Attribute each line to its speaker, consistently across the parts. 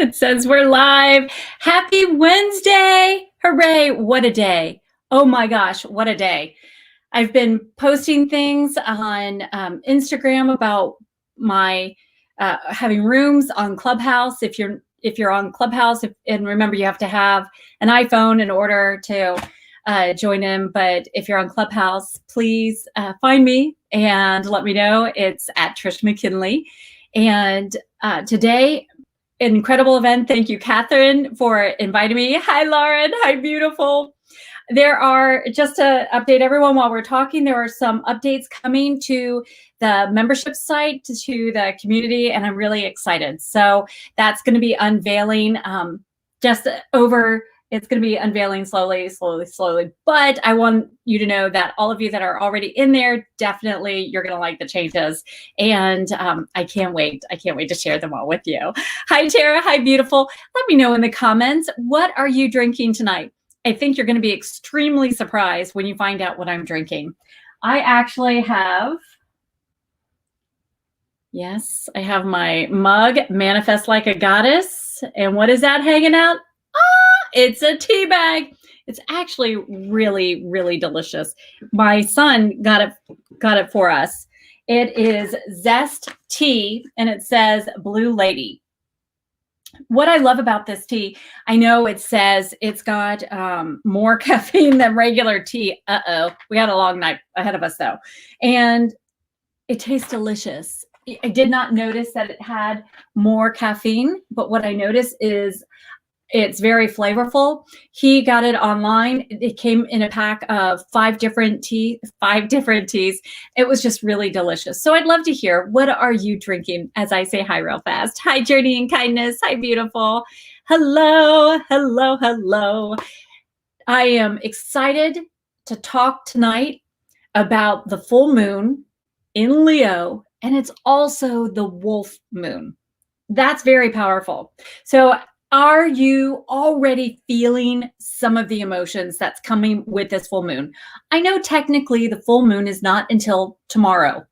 Speaker 1: It says we're live. Happy Wednesday. Hooray. What a day. Oh my gosh, what a day. I've been posting things on Instagram about my having rooms on Clubhouse. If you're on Clubhouse, and remember you have to have an iPhone in order to join in. But if you're on Clubhouse, please find me and let me know. It's at Trish McKinley. And today, incredible event. Thank you, Catherine, for inviting me. Hi, Lauren. Hi, beautiful. There are, just to update everyone while we're talking, there are some updates coming to the membership site, to the community, and I'm really excited. So that's going to be unveiling it's going to be unveiling slowly. But I want you to know that all of you that are already in there, definitely you're going to like the changes. And I can't wait. I can't wait to share them all with you. Hi, Tara. Hi, beautiful. Let me know in the comments, what are you drinking tonight? I think you're going to be extremely surprised when you find out what I'm drinking. I actually have, yes, I have my mug, Manifest Like a Goddess. And what is that hanging out? It's a tea bag. It's actually really, really delicious. My son got it for us. It is Zest tea, and it says Blue Lady. What I love about this tea, I know it says it's got more caffeine than regular tea. Uh-oh, we had a long night ahead of us though. And it tastes delicious. I did not notice that it had more caffeine, but what I noticed is it's very flavorful. He got it online. It came in a pack of 5 different teas. It was just really delicious. So I'd love to hear, what are you drinking as I say hi real fast? Hi, Journey and Kindness. Hi, beautiful. Hello, hello, hello. I am excited to talk tonight about the full moon in Leo, and it's also the wolf moon. That's very powerful. So are you already feeling some of the emotions that's coming with this full moon? I know technically the full moon is not until tomorrow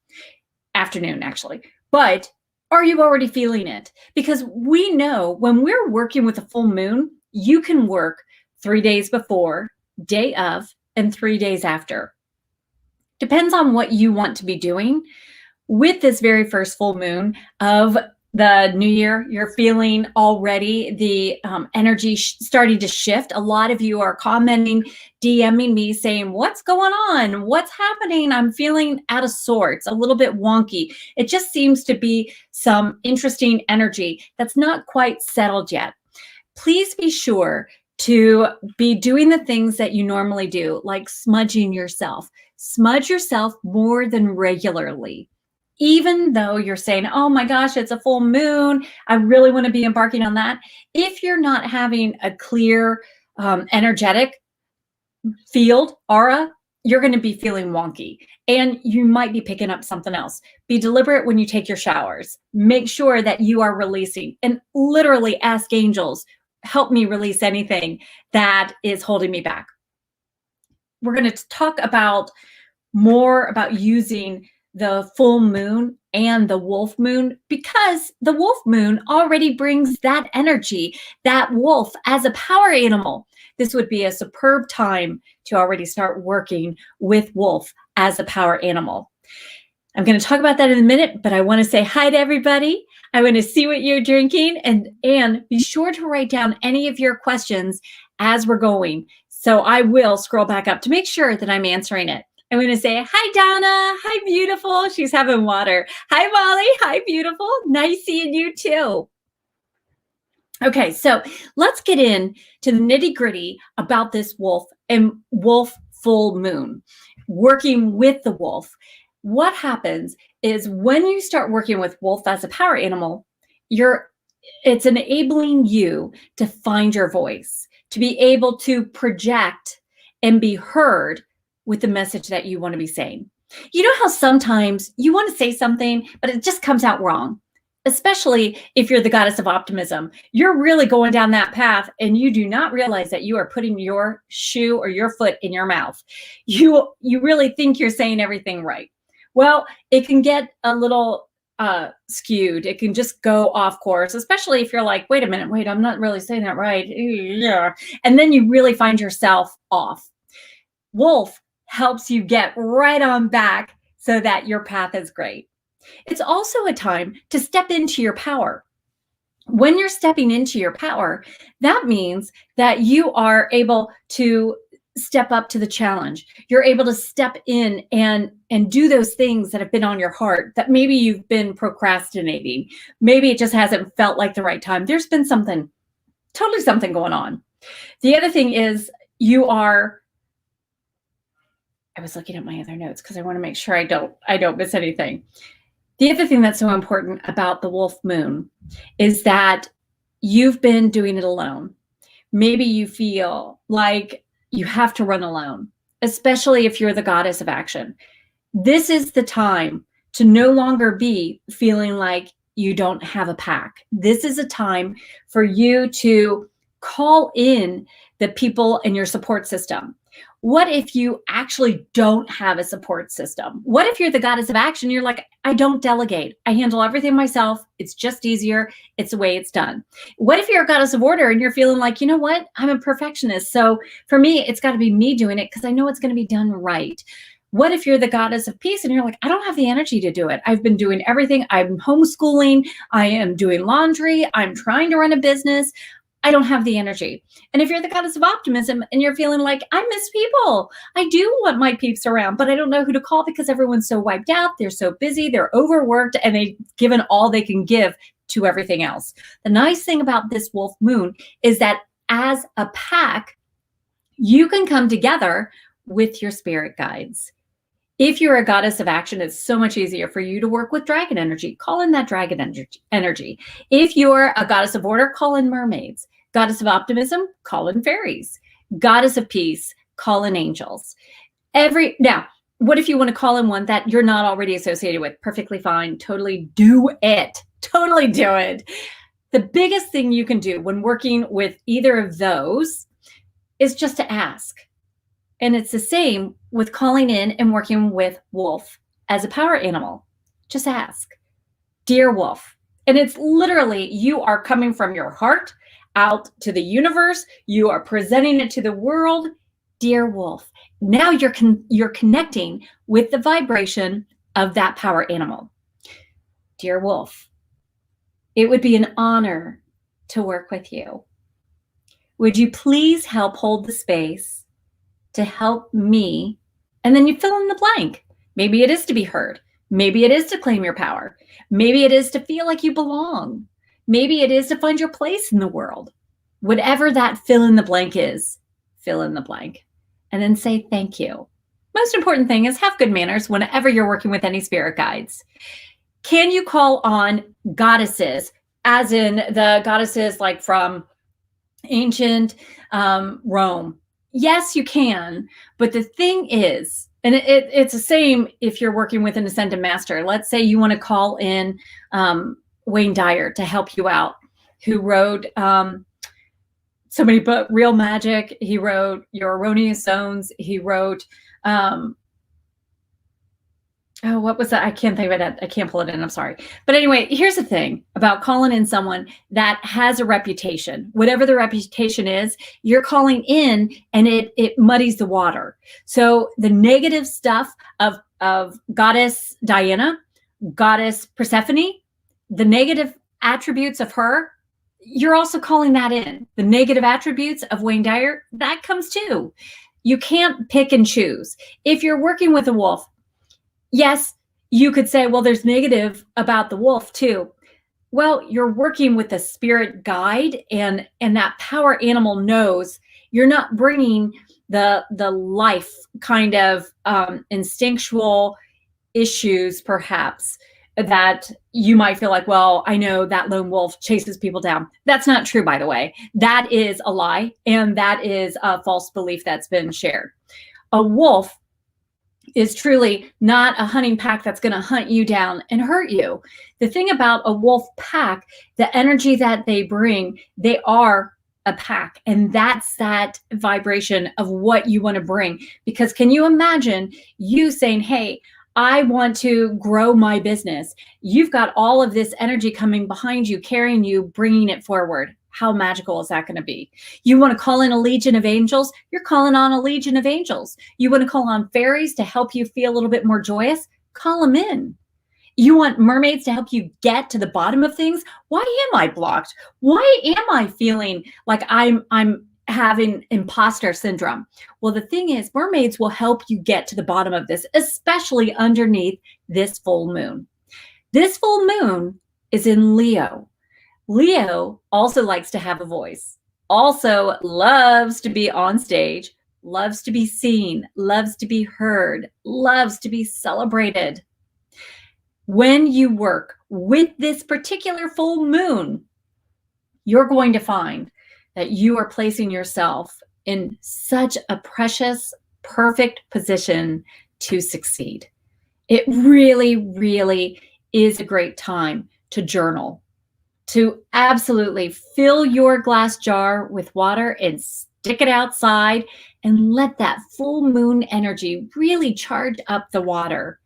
Speaker 1: afternoon, actually, but are you already feeling it? Because we know when we're working with a full moon, you can work 3 days before, day of, and 3 days after. Depends on what you want to be doing. With this very first full moon of the new year, you're feeling already the energy starting to shift. A lot of you are commenting, DMing me saying, what's going on? What's happening? I'm feeling out of sorts, a little bit wonky. It just seems to be some interesting energy that's not quite settled yet. Please be sure to be doing the things that you normally do, like smudging yourself. Smudge yourself more than regularly. Even though you're saying, oh my gosh, it's a full moon, I really want to be embarking on that. If you're not having a clear, energetic field, aura, you're going to be feeling wonky and you might be picking up something else. Be deliberate when you take your showers. Make sure that you are releasing, and literally ask angels, help me release anything that is holding me back. We're going to talk more about using the full moon and the wolf moon, because the wolf moon already brings that energy, that wolf as a power animal. This would be a superb time to already start working with wolf as a power animal. I'm going to talk about that in a minute, but I want to say hi to everybody. I want to see what you're drinking, and be sure to write down any of your questions as we're going. So I will scroll back up to make sure that I'm answering it. I'm going to say, hi, Donna. Hi, beautiful. She's having water. Hi, Molly. Hi, beautiful. Nice seeing you too. Okay, so let's get in to the nitty gritty about this wolf and wolf full moon, working with the wolf. What happens is when you start working with wolf as a power animal, it's enabling you to find your voice, to be able to project and be heard with the message that you want to be saying. You know how sometimes you want to say something, but it just comes out wrong, especially if you're the goddess of optimism. You're really going down that path and you do not realize that you are putting your shoe or your foot in your mouth. You really think you're saying everything right. Well, it can get a little skewed. It can just go off course, especially if you're like, wait a minute, wait, I'm not really saying that right. Yeah. And then you really find yourself off. Wolf helps you get right on back so that your path is great. It's also a time to step into your power. When you're stepping into your power, that means that you are able to step up to the challenge. You're able to step in and do those things that have been on your heart that maybe you've been procrastinating. Maybe it just hasn't felt like the right time. There's been totally something going on. The other thing is I was looking at my other notes because I want to make sure I don't miss anything. The other thing that's so important about the wolf moon is that you've been doing it alone. Maybe you feel like you have to run alone, especially if you're the goddess of action. This is the time to no longer be feeling like you don't have a pack. This is a time for you to call in the people in your support system. What if you actually don't have a support system? What if you're the goddess of action? You're like, I don't delegate. I handle everything myself. It's just easier. It's the way it's done. What if you're a goddess of order and you're feeling like, you know what? I'm a perfectionist. So for me, it's got to be me doing it because I know it's going to be done right. What if you're the goddess of peace and you're like, I don't have the energy to do it. I've been doing everything. I'm homeschooling. I am doing laundry. I'm trying to run a business. I don't have the energy. And if you're the goddess of optimism and you're feeling like, I miss people, I do want my peeps around, but I don't know who to call because everyone's so wiped out, they're so busy, they're overworked, and they've given all they can give to everything else. The nice thing about this wolf moon is that as a pack, you can come together with your spirit guides. If you're a goddess of action, it's so much easier for you to work with dragon energy. Call in that dragon energy. If you're a goddess of order, call in mermaids. Goddess of optimism, call in fairies. Goddess of peace, call in angels. Now, what if you want to call in one that you're not already associated with? Perfectly fine. Totally do it. Totally do it. The biggest thing you can do when working with either of those is just to ask. And it's the same with calling in and working with wolf as a power animal. Just ask, dear wolf. And it's literally, you are coming from your heart out to the universe. You are presenting it to the world. Dear wolf. Now you're connecting with the vibration of that power animal. Dear wolf, it would be an honor to work with you. Would you please help hold the space to help me? And then you fill in the blank. Maybe it is to be heard. Maybe it is to claim your power. Maybe it is to feel like you belong. Maybe it is to find your place in the world. Whatever that fill in the blank is, fill in the blank. And then say thank you. Most important thing is have good manners whenever you're working with any spirit guides. Can you call on goddesses, as in the goddesses like from ancient Rome? Yes, you can. But the thing is, and it's the same if you're working with an ascended master. Let's say you want to call in Wayne Dyer to help you out, who wrote so many books, Real Magic. He wrote Your Erroneous Zones. He wrote, what was that? I can't think of it. I can't pull it in. I'm sorry. But anyway, here's the thing about calling in someone that has a reputation. Whatever the reputation is, you're calling in and it muddies the water. So the negative stuff of Goddess Diana, Goddess Persephone, the negative attributes of her, you're also calling that in. The negative attributes of Wayne Dyer, that comes too. You can't pick and choose. If you're working with a wolf, yes, you could say, well, there's negative about the wolf too. Well, you're working with a spirit guide, and that power animal knows you're not bringing the life kind of instinctual issues, perhaps, that you might feel like, well, I know that lone wolf chases people down. That's not true, by the way. That is a lie, and that is a false belief that's been shared. A wolf is truly not a hunting pack that's going to hunt you down and hurt you. The thing about a wolf pack, the energy that they bring, they are a pack. And that's that vibration of what you want to bring. Because can you imagine you saying, hey, I want to grow my business. You've got all of this energy coming behind you, carrying you, bringing it forward. How magical is that going to be? You want to call in a legion of angels? You're calling on a legion of angels. You want to call on fairies to help you feel a little bit more joyous? Call them in. You want mermaids to help you get to the bottom of things? Why am I blocked? Why am I feeling like I'm having imposter syndrome? Well, the thing is, mermaids will help you get to the bottom of this, especially underneath this full moon. This full moon is in Leo. Leo also likes to have a voice, also loves to be on stage, loves to be seen, loves to be heard, loves to be celebrated. When you work with this particular full moon, you're going to find that you are placing yourself in such a precious, perfect position to succeed. It really, really is a great time to journal, to absolutely fill your glass jar with water and stick it outside and let that full moon energy really charge up the water.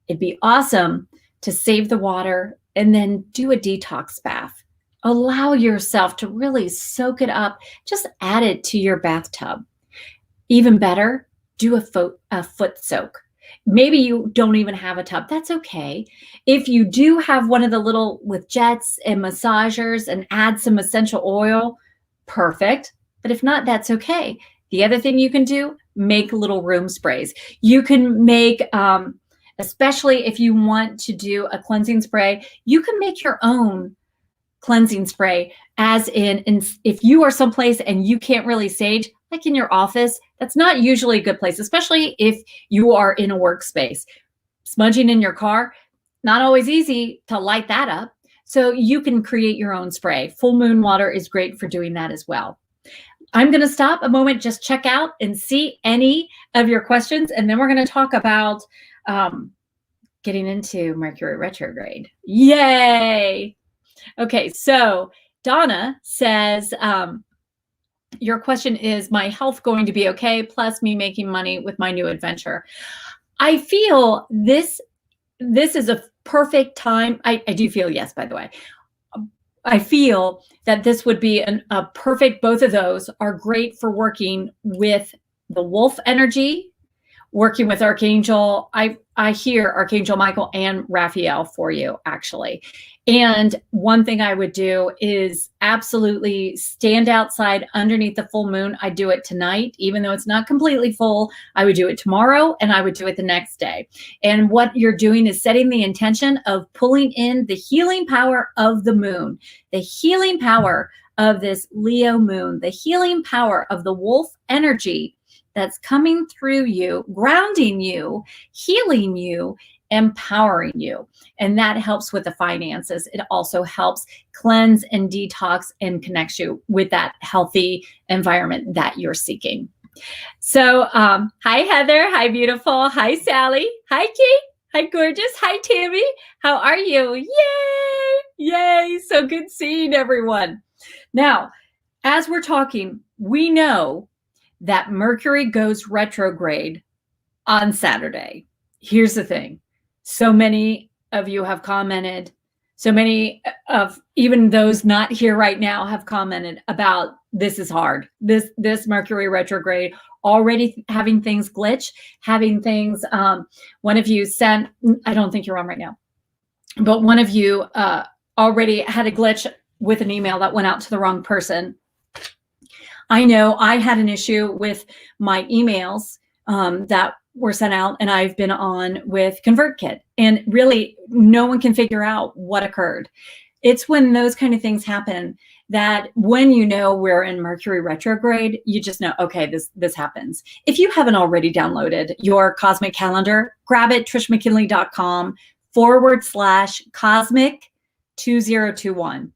Speaker 1: It'd be awesome to save the water and then do a detox bath. Allow yourself to really soak it up. Just add it to your bathtub. Even better, do a foot soak. Maybe you don't even have a tub. That's okay. If you do have one of the little with jets and massagers and add some essential oil, perfect. But if not, that's okay. The other thing you can do, make little room sprays. You can make, especially if you want to do a cleansing spray, you can make your own cleansing spray, as in if you are someplace and you can't really sage, like in your office, that's not usually a good place, especially if you are in a workspace. Smudging in your car, not always easy to light that up. So you can create your own spray. Full moon water is great for doing that as well. I'm going to stop a moment, just check out and see any of your questions. And then we're going to talk about getting into Mercury retrograde. Yay! Okay, so Donna says, your question is, my health going to be okay, plus me making money with my new adventure? I feel this is a perfect time. I do feel yes, by the way. I feel that this would be a perfect, both of those are great for working with the wolf energy, working with Archangel. I hear Archangel Michael and Raphael for you, actually. And one thing I would do is absolutely stand outside underneath the full moon. I do it tonight, even though it's not completely full. I would do it tomorrow and I would do it the next day. And what you're doing is setting the intention of pulling in the healing power of the moon, the healing power of this Leo moon, the healing power of the wolf energy that's coming through you, grounding you, healing you, empowering you. And that helps with the finances. It also helps cleanse and detox and connects you with that healthy environment that you're seeking. So hi, Heather. Hi, beautiful. Hi, Sally. Hi, Kate. Hi, gorgeous. Hi, Tammy. How are you? Yay! Yay! So good seeing everyone. Now, as we're talking, we know that Mercury goes retrograde on Saturday. Here's the thing. So many of you have commented, so many of even those not here right now have commented about this is hard. This Mercury retrograde, already having things glitch, having things, one of you sent, I don't think you're on right now, but one of you already had a glitch with an email that went out to the wrong person. I know I had an issue with my emails that were sent out, and I've been on with ConvertKit, and really no one can figure out what occurred. It's when those kind of things happen that when you know we're in Mercury retrograde, you just know, okay, this happens. If you haven't already downloaded your cosmic calendar, grab it, trishmckinley.com/cosmic2021.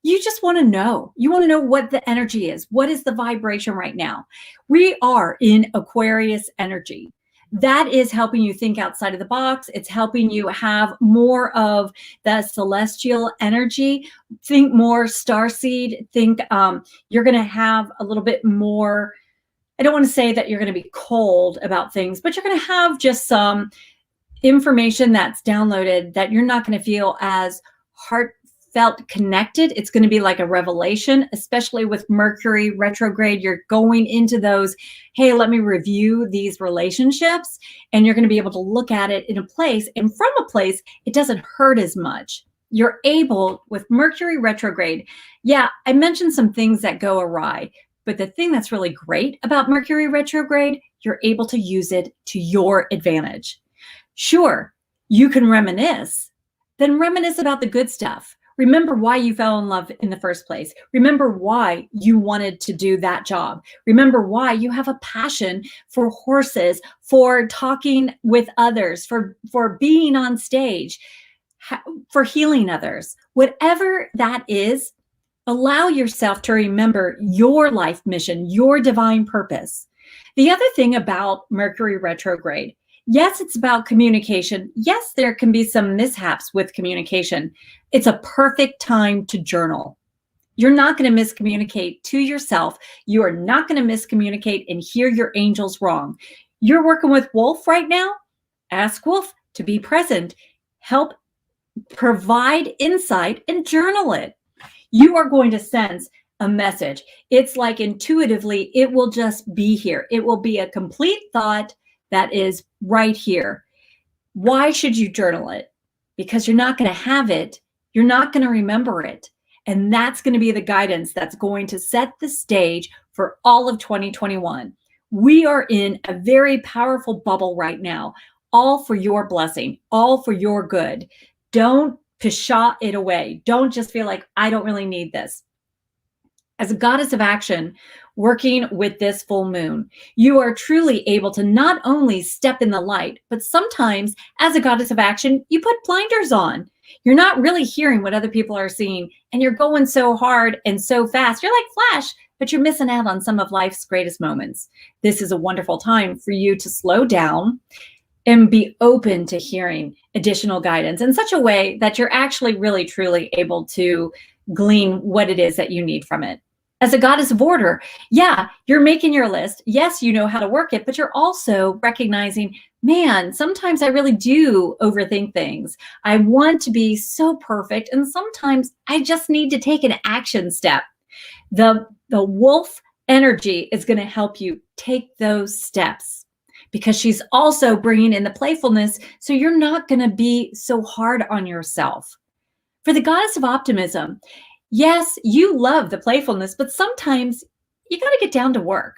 Speaker 1: You just want to know. You want to know what the energy is. What is the vibration right now? We are in Aquarius energy. That is helping you think outside of the box. It's helping you have more of the celestial energy. Think more starseed. Think you're going to have a little bit more, I don't want to say that you're going to be cold about things, but you're going to have just some information that's downloaded that you're not going to feel as heartfelt connected. It's going to be like a revelation, especially with Mercury retrograde. You're going into those, hey, let me review these relationships. And you're going to be able to look at it in a place, and from a place, it doesn't hurt as much. You're able, with Mercury retrograde, yeah, I mentioned some things that go awry, but the thing that's really great about Mercury retrograde, you're able to use it to your advantage. Sure, you can reminisce, then reminisce about the good stuff. Remember why you fell in love in the first place. Remember why you wanted to do that job. Remember why you have a passion for horses, for talking with others, for being on stage, for healing others. Whatever that is, allow yourself to remember your life mission, your divine purpose. The other thing about Mercury retrograde, yes, it's about communication. Yes, there can be some mishaps with communication. It's a perfect time to journal. You're not going to miscommunicate to yourself. You are not going to miscommunicate and hear your angels wrong. You're working with Wolf right now. Ask Wolf to be present. Help provide insight and journal it. You are going to sense a message. It's like intuitively, it will just be here. It will be a complete thought that is right here. Why should you journal it? Because you're not going to have it. You're not going to remember it. And that's going to be the guidance that's going to set the stage for all of 2021. We are in a very powerful bubble right now, all for your blessing, all for your good. Don't pshaw it away. Don't just feel like, I don't really need this. As a goddess of action, working with this full moon, you are truly able to not only step in the light, but sometimes as a goddess of action, you put blinders on. You're not really hearing what other people are seeing, and you're going so hard and so fast. You're like Flash, but you're missing out on some of life's greatest moments. This is a wonderful time for you to slow down and be open to hearing additional guidance in such a way that you're actually really, truly able to glean what it is that you need from it. As a goddess of order, yeah, you're making your list. Yes, you know how to work it, but you're also recognizing, man, sometimes I really do overthink things. I want to be so perfect, and sometimes I just need to take an action step. The wolf energy is going to help you take those steps, because she's also bringing in the playfulness, so you're not going to be so hard on yourself. For the goddess of optimism, yes, you love the playfulness, but sometimes you got to get down to work.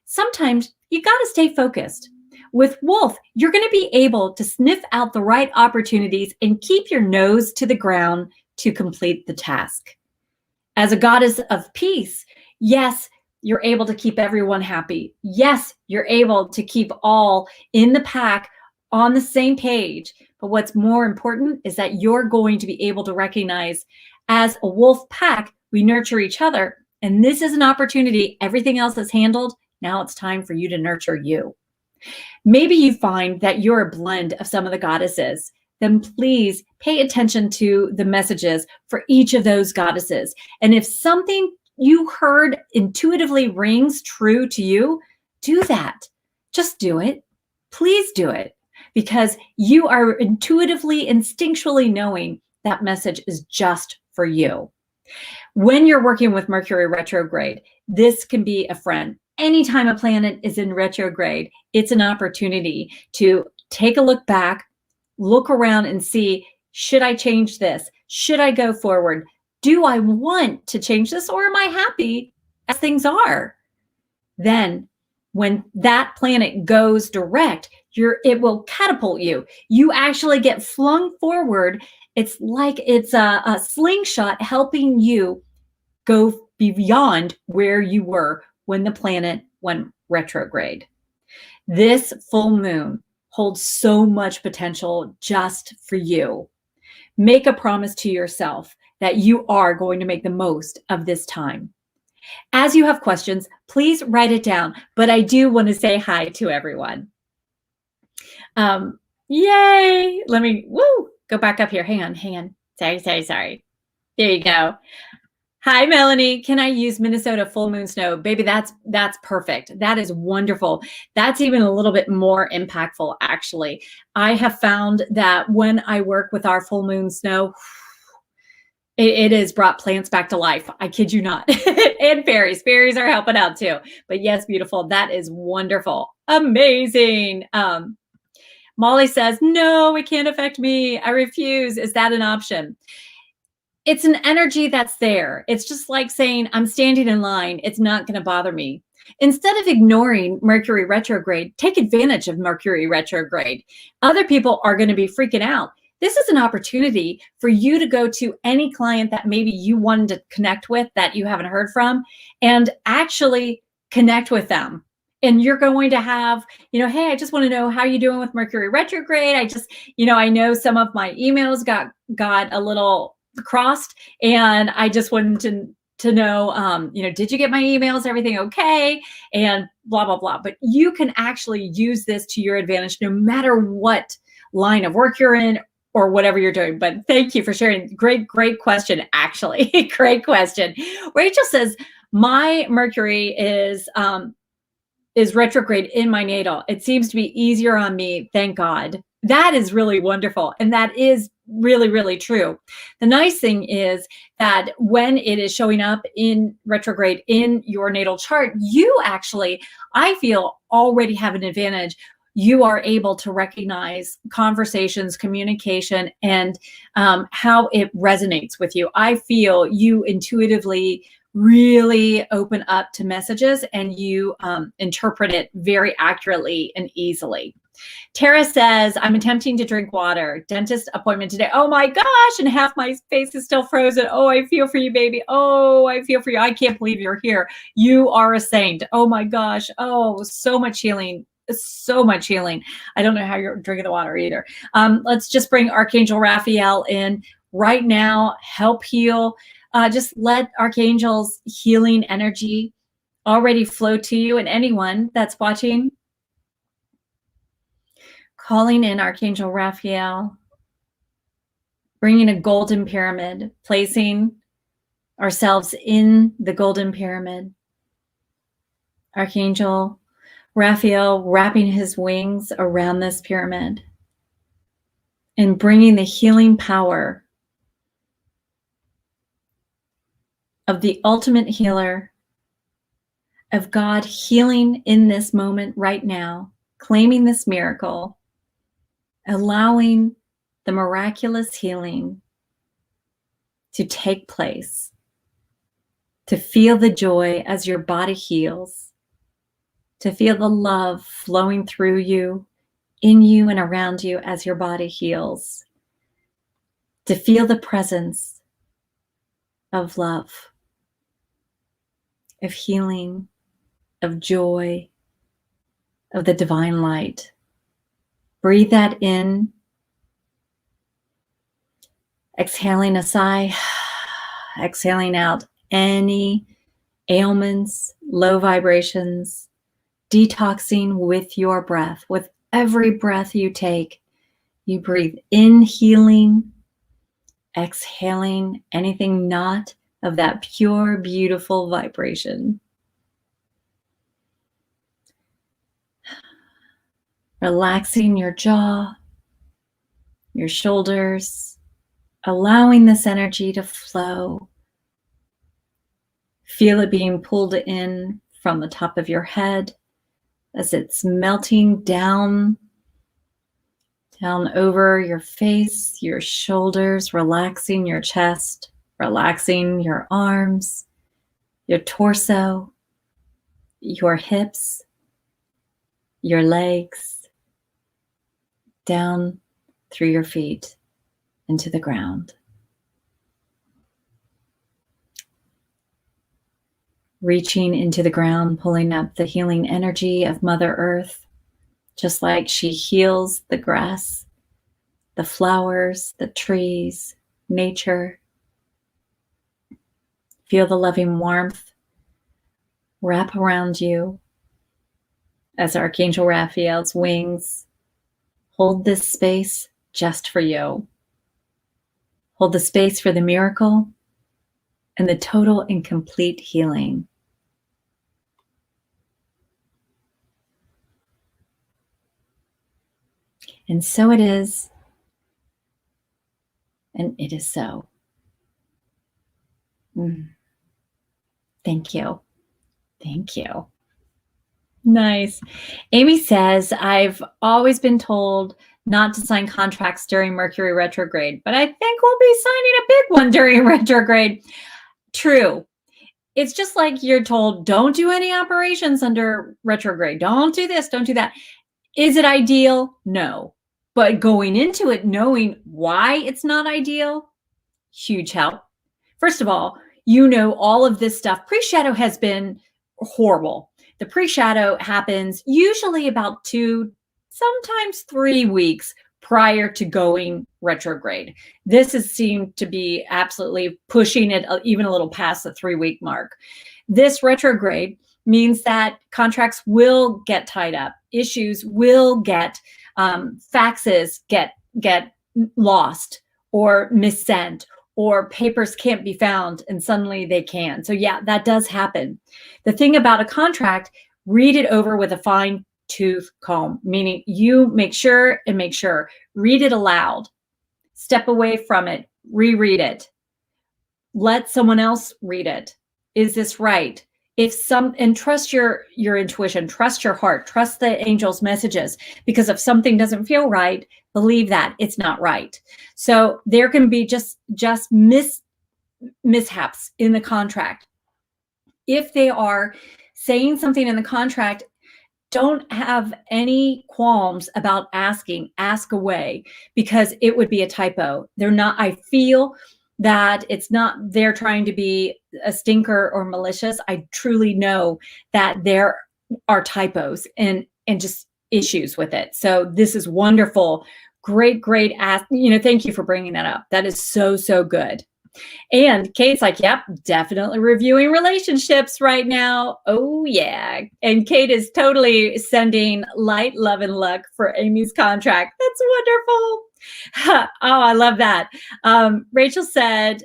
Speaker 1: Sometimes you got to stay focused. With Wolf, you're going to be able to sniff out the right opportunities and keep your nose to the ground to complete the task. As a goddess of peace, yes, you're able to keep everyone happy. Yes, you're able to keep all in the pack on the same page. But what's more important is that you're going to be able to recognize, as a wolf pack, we nurture each other. And this is an opportunity. Everything else is handled. Now it's time for you to nurture you. Maybe you find that you're a blend of some of the goddesses. Then please pay attention to the messages for each of those goddesses. And if something you heard intuitively rings true to you, do that. Just do it. Please do it, because you are intuitively, instinctually knowing that message is just for you. When you're working with Mercury retrograde, this can be a friend. Anytime a planet is in retrograde, it's an opportunity to take a look back, look around and see, should I change this? Should I go forward? Do I want to change this, or am I happy as things are? Then when that planet goes direct, it will catapult you. You actually get flung forward. It's like it's a slingshot helping you go beyond where you were when the planet went retrograde. This full moon holds so much potential just for you. Make a promise to yourself that you are going to make the most of this time. As you have questions, please write it down. But I do want to say hi to everyone. Yay! Let me go back up here. Hang on. Sorry. There you go. Hi, Melanie. Can I use Minnesota full moon snow? Baby, that's perfect. That is wonderful. That's even a little bit more impactful, actually. I have found that when I work with our full moon snow, it has brought plants back to life. I kid you not. And fairies. Fairies are helping out too. But yes, beautiful. That is wonderful. Amazing. Molly says, no, it can't affect me. I refuse. Is that an option? It's an energy that's there. It's just like saying, I'm standing in line. It's not going to bother me. Instead of ignoring Mercury retrograde, take advantage of Mercury retrograde. Other people are going to be freaking out. This is an opportunity for you to go to any client that maybe you wanted to connect with that you haven't heard from and actually connect with them. And you're going to have, hey, I just want to know how you're doing with Mercury retrograde. I know some of my emails got a little crossed, and I just wanted to know, did you get my emails? Everything okay? And blah, blah, blah. But you can actually use this to your advantage no matter what line of work you're in or whatever you're doing. But thank you for sharing. Great question, actually. Great question. Rachel says, my Mercury is retrograde in my natal. It seems to be easier on me. Thank God. That is really wonderful. And that is really, really true. The nice thing is that when it is showing up in retrograde in your natal chart, you actually, I feel, already have an advantage. You are able to recognize conversations, communication, and how it resonates with you. I feel you intuitively really open up to messages and you interpret it very accurately and easily. Tara says, I'm attempting to drink water. Dentist appointment today. Oh my gosh. And half my face is still frozen. Oh, I feel for you, baby. Oh, I feel for you. I can't believe you're here. You are a saint. Oh my gosh. Oh, so much healing. So much healing. I don't know how you're drinking the water either. Let's just bring Archangel Raphael in right now. Help heal. Just let Archangel's healing energy already flow to you and anyone that's watching. Calling in Archangel Raphael, bringing a golden pyramid, placing ourselves in the golden pyramid. Archangel Raphael wrapping his wings around this pyramid and bringing the healing power of the ultimate healer, of God healing in this moment right now, claiming this miracle, allowing the miraculous healing to take place, to feel the joy as your body heals, to feel the love flowing through you, in you and around you as your body heals, to feel the presence of love, of healing, of joy, of the divine light. Breathe that in, exhaling a sigh, exhaling out any ailments, low vibrations, detoxing with your breath. With every breath you take, you breathe in healing, exhaling anything not of that pure, beautiful vibration. Relaxing your jaw, your shoulders, allowing this energy to flow. Feel it being pulled in from the top of your head as it's melting down over your face, your shoulders, relaxing your chest, relaxing your arms, your torso, your hips, your legs, down through your feet into the ground. Reaching into the ground, pulling up the healing energy of Mother Earth, just like she heals the grass, the flowers, the trees, nature. Feel the loving warmth wrap around you as Archangel Raphael's wings hold this space just for you. Hold the space for the miracle and the total and complete healing. And so it is, and it is so. Thank you. Thank you. Nice. Amy says, I've always been told not to sign contracts during Mercury retrograde, but I think we'll be signing a big one during retrograde. True. It's just like you're told, don't do any operations under retrograde. Don't do this, don't do that. Is it ideal? No. But going into it, knowing why it's not ideal, huge help. First of all, you know all of this stuff. Pre-shadow has been horrible. The pre-shadow happens usually about 2, sometimes 3 weeks prior to going retrograde. This has seemed to be absolutely pushing it even a little past the 3-week mark. This retrograde means that contracts will get tied up, issues will get faxes get lost or missent, or papers can't be found and suddenly they can. So yeah, that does happen. The thing about a contract, read it over with a fine tooth comb, meaning you make sure, read it aloud, step away from it, reread it, let someone else read it. Is this right? And trust your intuition, trust your heart, trust the angel's messages, because if something doesn't feel right, believe that it's not right. So there can be just mishaps in the contract. If they are saying something in the contract, don't have any qualms about asking, ask away, because it would be a typo. I feel that it's not they're trying to be a stinker or malicious. I truly know that there are typos and just issues with it. So this is wonderful. Great ask. Thank you for bringing that up. That is so good. And Kate's like, yep, definitely reviewing relationships right now. Oh, yeah. And Kate is totally sending light, love, and luck for Amy's contract. That's wonderful. Oh, I love that. Rachel said,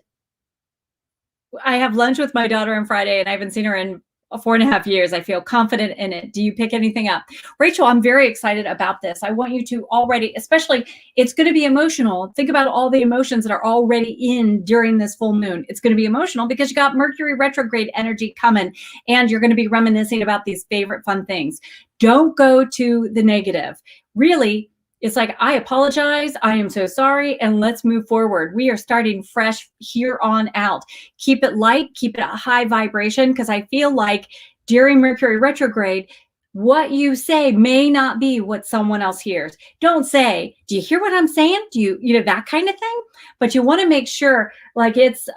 Speaker 1: I have lunch with my daughter on Friday and I haven't seen her in 4.5 years. I feel confident in it. Do you pick anything up? Rachel, I'm very excited about this. I want you to already, especially, it's going to be emotional. Think about all the emotions that are already in during this full moon. It's going to be emotional because you got Mercury retrograde energy coming and you're going to be reminiscing about these favorite fun things. Don't go to the negative. Really, it's like, I apologize. I am so sorry. And let's move forward. We are starting fresh here on out. Keep it light, keep it a high vibration, because I feel like during Mercury retrograde, what you say may not be what someone else hears. Don't say, do you hear what I'm saying? Do you that kind of thing? But you want to make sure, like, it's,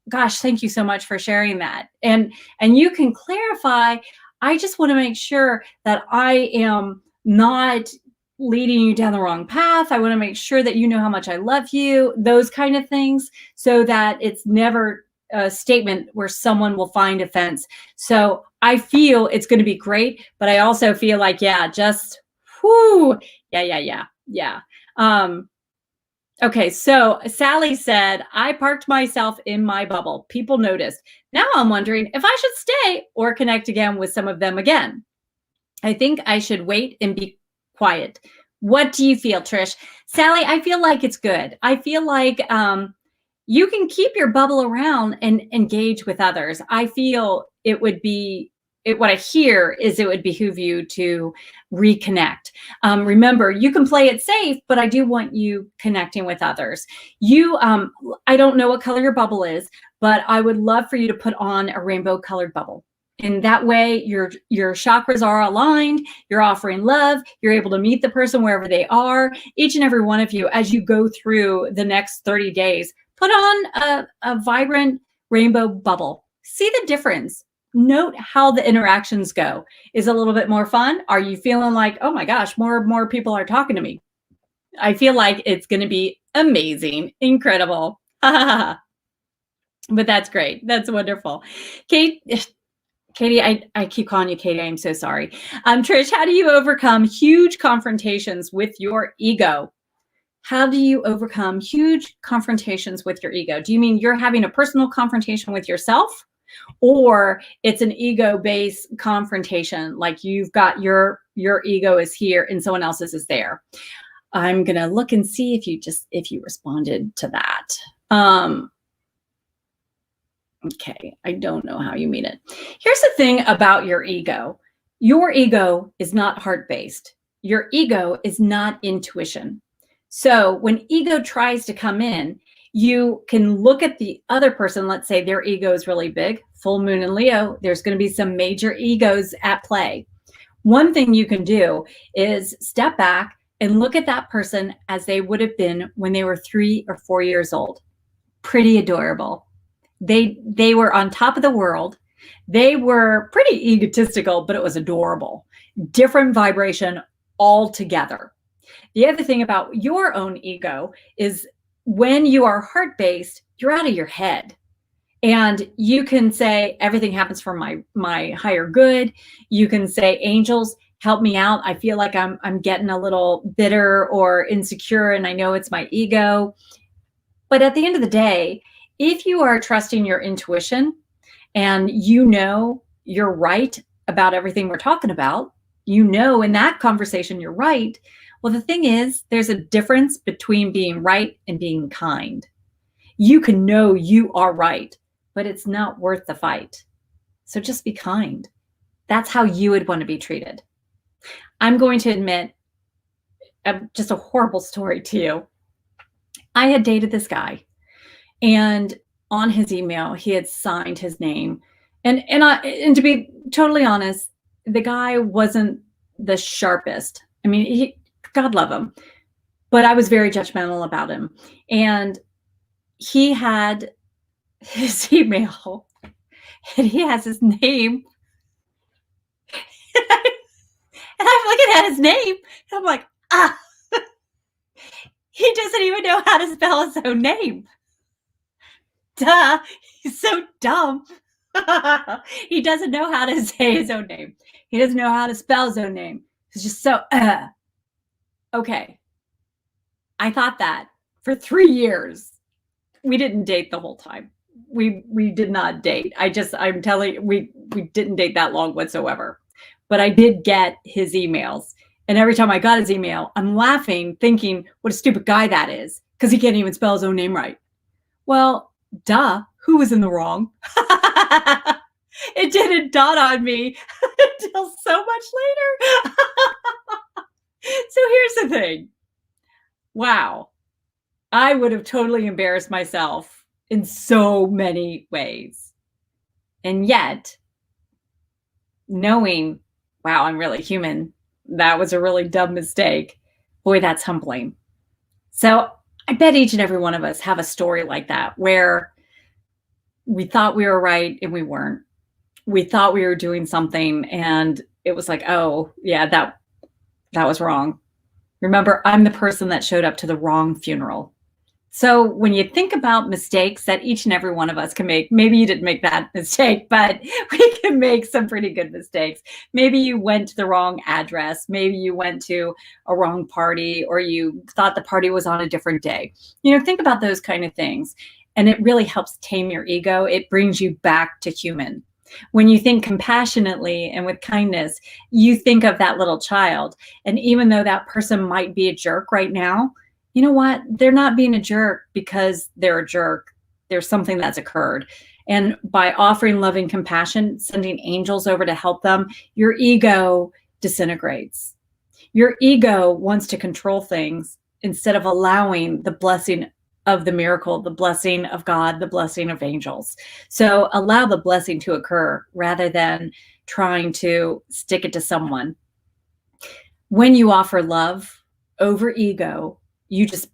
Speaker 1: gosh, thank you so much for sharing that. And you can clarify, I just want to make sure that I am not leading you down the wrong path. I want to make sure that you know how much I love you, those kind of things, so that it's never a statement where someone will find offense. So I feel it's going to be great, but I also feel like, yeah, just, whoo, yeah. Okay, so Sally said, I parked myself in my bubble. People noticed. Now I'm wondering if I should stay or connect again with some of them again. I think I should wait and be quiet. What do you feel, Trish? Sally, I feel like it's good. I feel like you can keep your bubble around and engage with others. I feel what I hear is it would behoove you to reconnect. Remember, you can play it safe, but I do want you connecting with others. I don't know what color your bubble is, but I would love for you to put on a rainbow colored bubble. And that way your chakras are aligned, you're offering love, you're able to meet the person wherever they are. Each and every one of you, as you go through the next 30 days, put on a vibrant rainbow bubble. See the difference. Note how the interactions go. Is it a little bit more fun? Are you feeling like, oh my gosh, more people are talking to me? I feel like it's going to be amazing, incredible. But that's great. That's wonderful. Katie, I keep calling you Katie. I'm so sorry. Trish, how do you overcome huge confrontations with your ego? How do you overcome huge confrontations with your ego? Do you mean you're having a personal confrontation with yourself? Or it's an ego-based confrontation, like you've got your ego is here and someone else's is there? I'm gonna look and see if you responded to that. Okay, I don't know how you mean it. Here's the thing about your ego. Your ego is not heart-based. Your ego is not intuition. So when ego tries to come in, you can look at the other person. Let's say their ego is really big, full moon in Leo. There's going to be some major egos at play. One thing you can do is step back and look at that person as they would have been when they were 3 or 4 years old. Pretty adorable. They were on top of the world. They were pretty egotistical, but it was adorable. Different vibration altogether. The other thing about your own ego is when you are heart-based, you're out of your head. And you can say, everything happens for my higher good. You can say, angels, help me out. I feel like I'm getting a little bitter or insecure, and I know it's my ego. But at the end of the day, if you are trusting your intuition and you know you're right about everything we're talking about, you know in that conversation you're right. Well, the thing is, there's a difference between being right and being kind. You can know you are right, but it's not worth the fight. So just be kind. That's how you would want to be treated. I'm going to admit just a horrible story to you. I had dated this guy, and on his email, he had signed his name. And to be totally honest, the guy wasn't the sharpest. I mean, God love him, but I was very judgmental about him. And he had his email, and he has his name. And I'm looking at his name, and I'm like, he doesn't even know how to spell his own name. Duh, he's so dumb. He doesn't know how to say his own name. He doesn't know how to spell his own name. He's just so, okay. I thought that for 3 years. We didn't date the whole time. We did not date. I'm telling you, we didn't date that long whatsoever. But I did get his emails. And every time I got his email, I'm laughing, thinking what a stupid guy that is, because he can't even spell his own name right. Well, duh, who was in the wrong? It didn't dawn on me until so much later. So here's the thing. Wow. I would have totally embarrassed myself in so many ways. And yet, knowing, wow, I'm really human, that was a really dumb mistake. Boy, that's humbling. So I bet each and every one of us have a story like that, where we thought we were right and we weren't. We thought we were doing something and it was like, oh yeah, that was wrong. Remember, I'm the person that showed up to the wrong funeral. So when you think about mistakes that each and every one of us can make, maybe you didn't make that mistake, but we can make some pretty good mistakes. Maybe you went to the wrong address. Maybe you went to a wrong party, or you thought the party was on a different day. Think about those kind of things. And it really helps tame your ego. It brings you back to human. When you think compassionately and with kindness, you think of that little child. And even though that person might be a jerk right now, you know what? They're not being a jerk because they're a jerk. There's something that's occurred. And by offering loving compassion, sending angels over to help them, your ego disintegrates. Your ego wants to control things instead of allowing the blessing of the miracle, the blessing of God, the blessing of angels. So allow the blessing to occur rather than trying to stick it to someone. When you offer love over ego, you just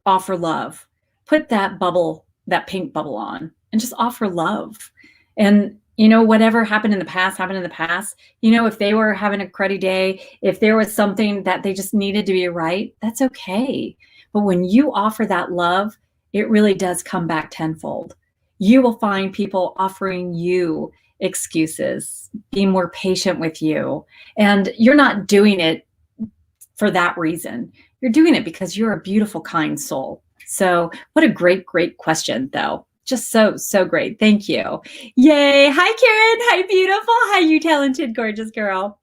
Speaker 1: offer love. Put that bubble, that pink bubble on, and just offer love. And, whatever happened in the past, happened in the past. If they were having a cruddy day, if there was something that they just needed to be right, that's okay. But when you offer that love, it really does come back tenfold. You will find people offering you excuses, being more patient with you. And you're not doing it for that reason. You're doing it because you're a beautiful, kind soul. So what a great, great question, though. Just so, so great. Thank you. Yay. Hi, Karen. Hi, beautiful. Hi, you talented, gorgeous girl.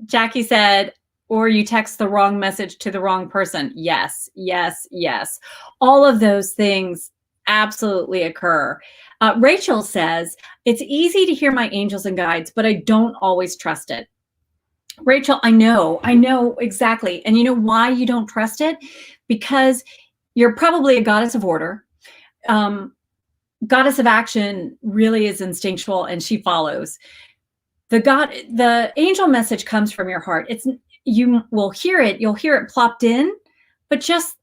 Speaker 1: Jacky said, or you text the wrong message to the wrong person. Yes, yes, yes. All of those things absolutely occur. Rachel says, it's easy to hear my angels and guides, but I don't always trust it. Rachel, I know exactly. And you know why you don't trust it? Because you're probably a goddess of order. Goddess of action really is instinctual, and she follows. The angel message comes from your heart. You will hear it. You'll hear it plopped in, but just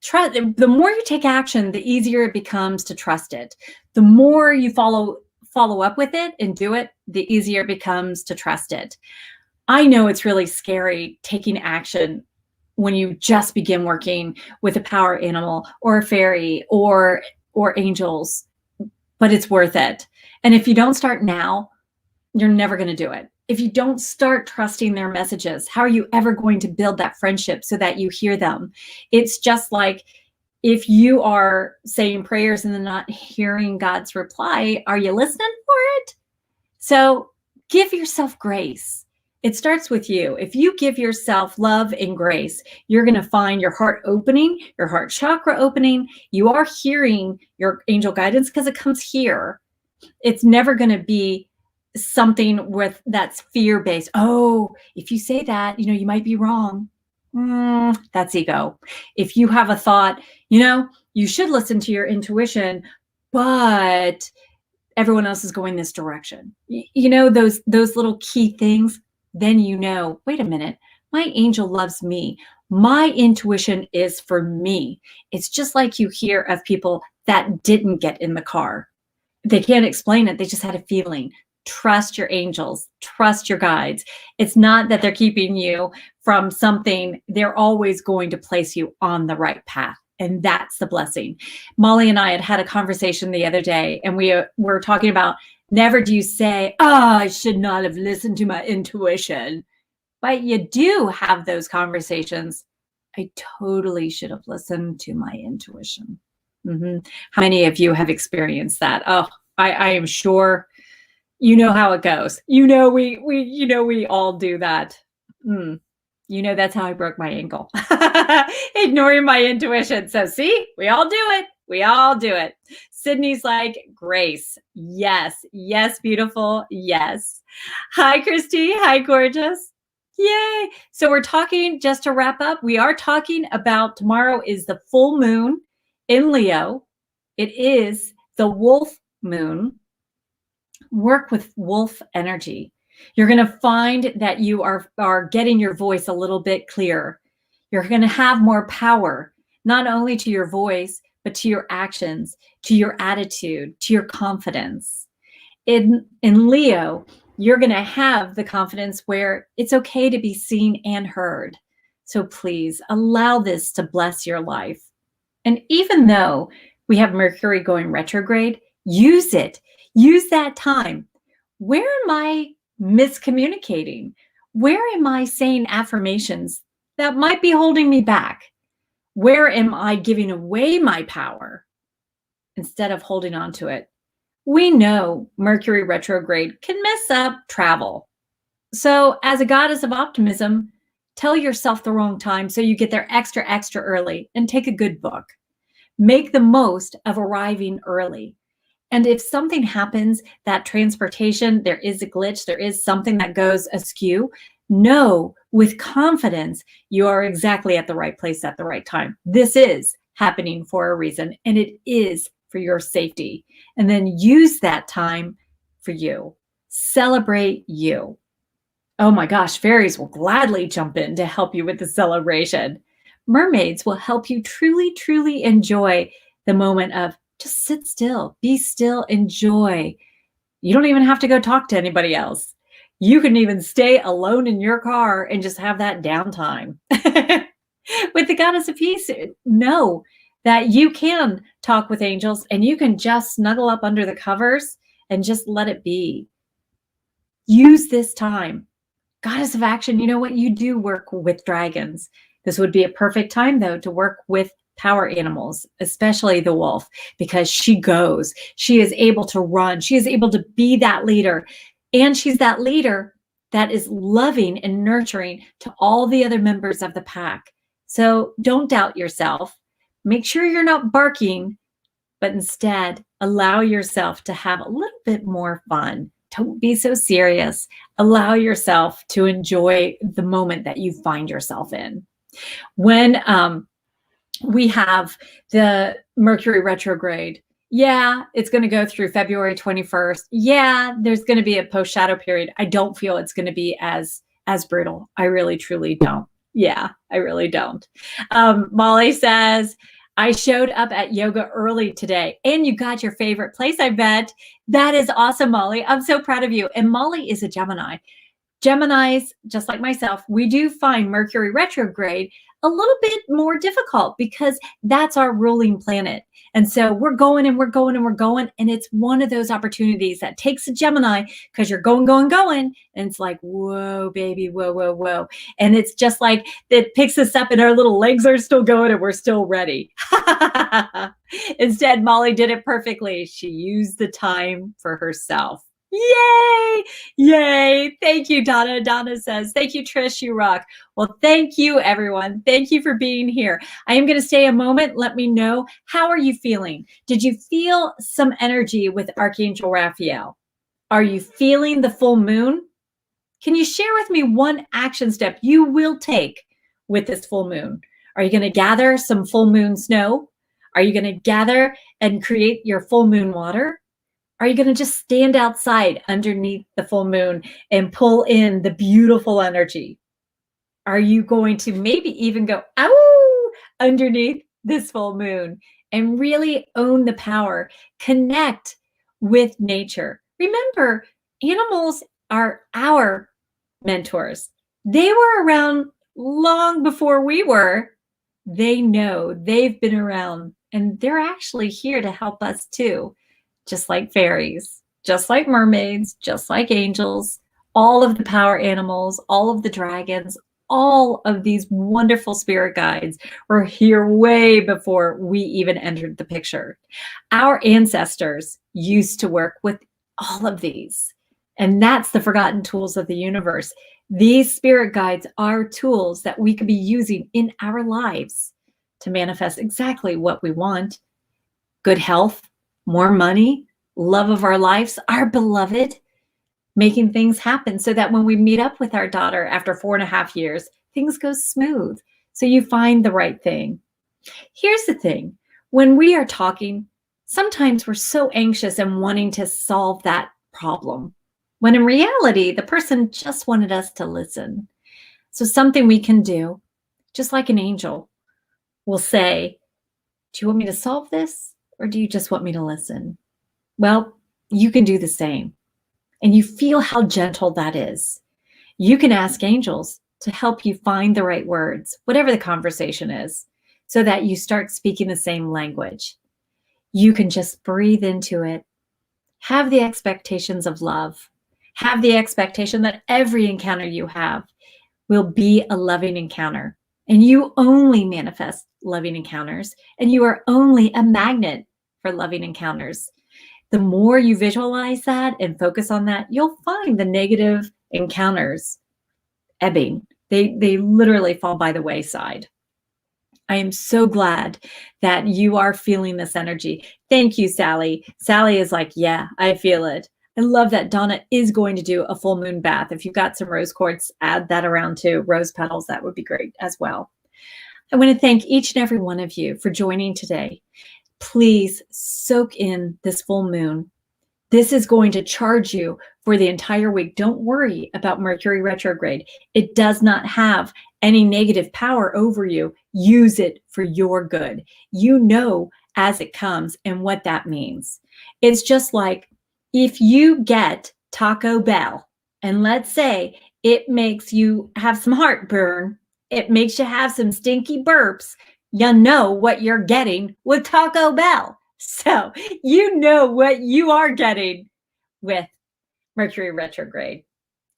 Speaker 1: trust. The more you take action, the easier it becomes to trust it. The more you follow up with it and do it, the easier it becomes to trust it. I know it's really scary taking action when you just begin working with a power animal or a fairy or angels, but it's worth it. And if you don't start now, you're never going to do it. If you don't start trusting their messages, how are you ever going to build that friendship so that you hear them? It's just like if you are saying prayers and then not hearing God's reply, are you listening for it? So give yourself grace. It starts with you. If you give yourself love and grace, you're going to find your heart opening, your heart chakra opening. You are hearing your angel guidance because it comes here. It's never going to be something that's fear-based. Oh, if you say that, you might be wrong. That's ego. If you have a thought, you should listen to your intuition, but everyone else is going this direction. Those little key things, then wait a minute, my angel loves me. My intuition is for me. It's just like you hear of people that didn't get in the car. They can't explain it. They just had a feeling. Trust your angels, trust your guides. It's not that they're keeping you from something. They're always going to place you on the right path. And that's the blessing. Molly and I had a conversation the other day, and we were talking about never do you say, I should not have listened to my intuition. But you do have those conversations. I totally should have listened to my intuition. How many of you have experienced that? Oh, I am sure. You know how it goes. We all do that. That's how I broke my ankle. Ignoring my intuition. So see, we all do it. We all do it. Sydney's like, grace. Yes. Yes, beautiful. Yes. Hi, Christy. Hi, gorgeous. Yay. So we're talking, just to wrap up, we are talking about tomorrow is the full moon in Leo. It is the wolf moon. Work with wolf energy. You're going to find that you are getting your voice a little bit clearer. You're going to have more power, not only to your voice, but to your actions, to your attitude, to your confidence. In Leo, you're going to have the confidence where it's okay to be seen and heard. So please allow this to bless your life. And even though we have Mercury going retrograde, use it. Use that time. Where am I miscommunicating? Where am I saying affirmations that might be holding me back? Where am I giving away my power instead of holding on to it? We know Mercury retrograde can mess up travel. So as a goddess of optimism, tell yourself the wrong time so you get there extra early, and take a good book. Make the most of arriving early. And if something happens, that transportation, there is a glitch, there is something that goes askew, know with confidence you are exactly at the right place at the right time. This is happening for a reason, and it is for your safety. And then use that time for you. Celebrate you. Oh my gosh, fairies will gladly jump in to help you with the celebration. Mermaids will help you truly enjoy the moment of just sit still, be still, enjoy. You don't even have to go talk to anybody else. You can even stay alone in your car and just have that downtime. With the Goddess of Peace, know that you can talk with angels and you can just snuggle up under the covers and just let it be. Use this time. Goddess of action, you know what? You do work with dragons. This would be a perfect time, though, to work with power animals, especially the wolf, because she goes. She is able to run. She is able to be that leader. And she's that leader that is loving and nurturing to all the other members of the pack. So don't doubt yourself. Make sure you're not barking, but instead allow yourself to have a little bit more fun. Don't be so serious. Allow yourself to enjoy the moment that you find yourself in. When we have the Mercury retrograde, yeah, it's going to go through February 21st. Yeah, there's going to be a post shadow period. I don't feel it's going to be as brutal. I really, truly don't. Yeah, I really don't. Molly says, I showed up at yoga early today and you got your favorite place, I bet. That is awesome, Molly. I'm so proud of you. And Molly is a Gemini. Geminis, just like myself, we do find Mercury retrograde a little bit more difficult because that's our ruling planet. And so we're going and we're going and we're going. And it's one of those opportunities that takes a Gemini because you're going, going, going. And it's like, whoa, baby, whoa, whoa, whoa. And it's just like it picks us up and our little legs are still going and we're still ready. Instead, Molly did it perfectly. She used the time for herself. Yay! Yay! Thank you, Donna. Donna says, thank you, Trish. You rock. Well, thank you, everyone. Thank you for being here. I am going to stay a moment. Let me know, how are you feeling? Did you feel some energy with Archangel Raphael? Are you feeling the full moon? Can you share with me one action step you will take with this full moon? Are you going to gather some full moon snow? Are you going to gather and create your full moon water? Are you going to just stand outside underneath the full moon and pull in the beautiful energy? Are you going to maybe even go, ow, underneath this full moon and really own the power, connect with nature? Remember, animals are our mentors. They were around long before we were. They know, they've been around, and they're actually here to help us too. Just like fairies, just like mermaids, just like angels, all of the power animals, all of the dragons, all of these wonderful spirit guides were here way before we even entered the picture. Our ancestors used to work with all of these, and that's the forgotten tools of the universe. These spirit guides are tools that we could be using in our lives to manifest exactly what we want. Good health, more money, love of our lives, our beloved, making things happen so that when we meet up with our daughter after 4.5 years, things go smooth. So you find the right thing. Here's the thing. When we are talking, sometimes we're so anxious and wanting to solve that problem, when in reality, the person just wanted us to listen. So something we can do, just like an angel, will say, do you want me to solve this? Or do you just want me to listen? Well, you can do the same. And you feel how gentle that is. You can ask angels to help you find the right words, whatever the conversation is, so that you start speaking the same language. You can just breathe into it. Have the expectations of love. Have the expectation that every encounter you have will be a loving encounter. And you only manifest loving encounters, and you are only a magnet for loving encounters. The more you visualize that and focus on that, you'll find the negative encounters ebbing. They literally fall by the wayside. I am so glad that you are feeling this energy. Thank you, Sally. Sally is like, yeah, I feel it. I love that Donna is going to do a full moon bath. If you've got some rose quartz, add that around to rose petals. That would be great as well. I want to thank each and every one of you for joining today. Please soak in this full moon. This is going to charge you for the entire week. Don't worry about Mercury retrograde. It does not have any negative power over you. Use it for your good. You know as it comes and what that means. It's just like if you get Taco Bell, and let's say it makes you have some heartburn, it makes you have some stinky burps, you know what you're getting with Taco Bell. So you know what you are getting with Mercury retrograde.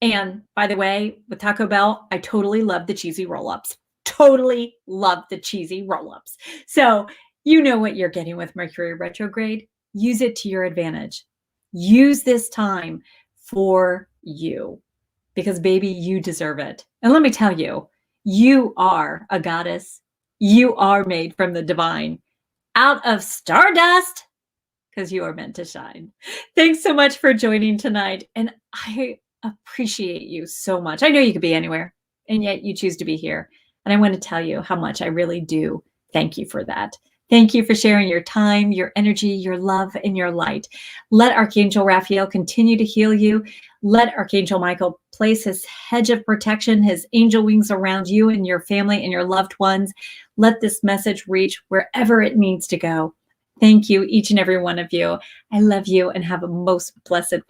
Speaker 1: And by the way, with Taco Bell, I totally love the cheesy roll-ups. Totally love the cheesy roll-ups. So you know what you're getting with Mercury retrograde. Use it to your advantage. Use this time for you because baby, you deserve it. And let me tell you, you are a goddess. You are made from the divine out of stardust because you are meant to shine. Thanks so much for joining tonight. And I appreciate you so much. I know you could be anywhere, and yet you choose to be here. And I want to tell you how much I really do thank you for that. Thank you for sharing your time, your energy, your love, and your light. Let Archangel Raphael continue to heal you. Let Archangel Michael place his hedge of protection, his angel wings around you and your family and your loved ones. Let this message reach wherever it needs to go. Thank you, each and every one of you. I love you and have a most blessed week.